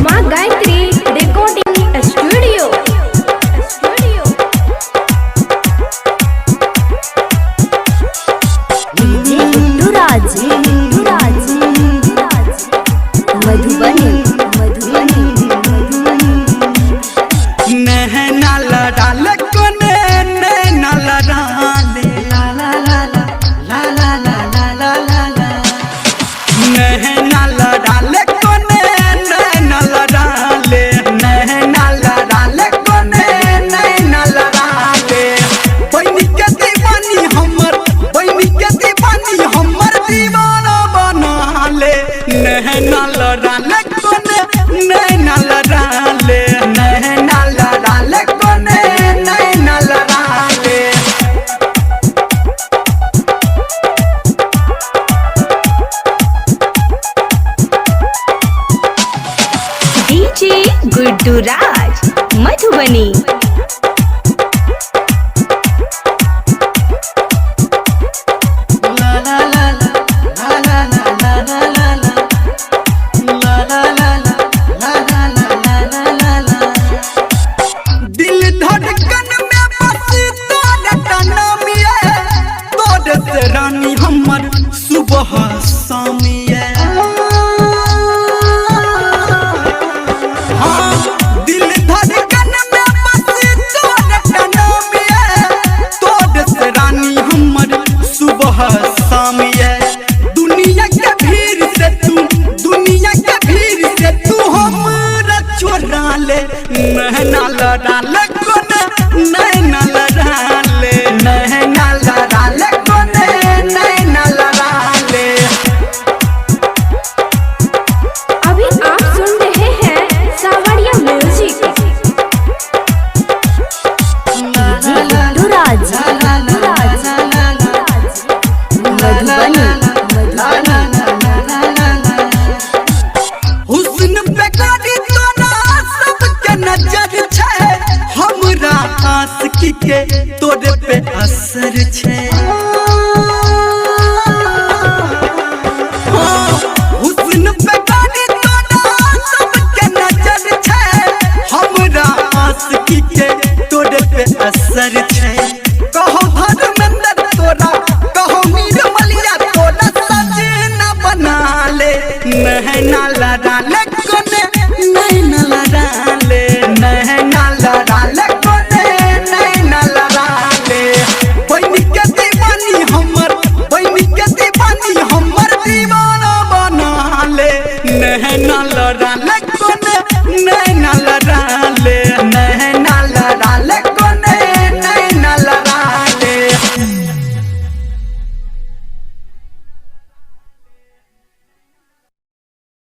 माँ Gayatri recording studio. Madhubani नैना लड़ाल कोने नैना लड़ाले ला ला ला ला ला ला ला ला ला ला नैना लड़ाल कोने नैना लड़ाले नैना लड़ाल कोने नैना लड़ाले बनी के दीवानी हमर दीवाना बना ले नैना लड़ाल कोने नैना लड़ाले नैना लड़ाल कोने नैना लड़ाले डीजे गुड्डू राज मधुबनी। दिल धड़कन में बसी तोरे नाम ये तोरे से रानी हमर सुबह शाम ये हाँ दिल धड़कन में बसी तोरे नाम ये तोरे से रानी हमर सुबह शाम ये दुनिया के भीड़ से तू हमरा चोरा ले नैना लड़ाल कोने नैना लड़ाले नैना लड़ाल कोने नैना लड़ाले। अभी आप सुन रहे हैं सावरिया म्यूजिक। गुड्डू राज मधुबनी। हुस्न पे गाड़ी तोरा सबके नजर छे हमरा आशिकी के तोरे पे असर छे हुस्न पे गाड़ी तोरा सबके नजर छे हमरा आशिकी के तोरे पे असर छे कहो धर्मेंद्र तोरा कहो मीर मलिया तोरा सजना बना ले नैना लड़ाले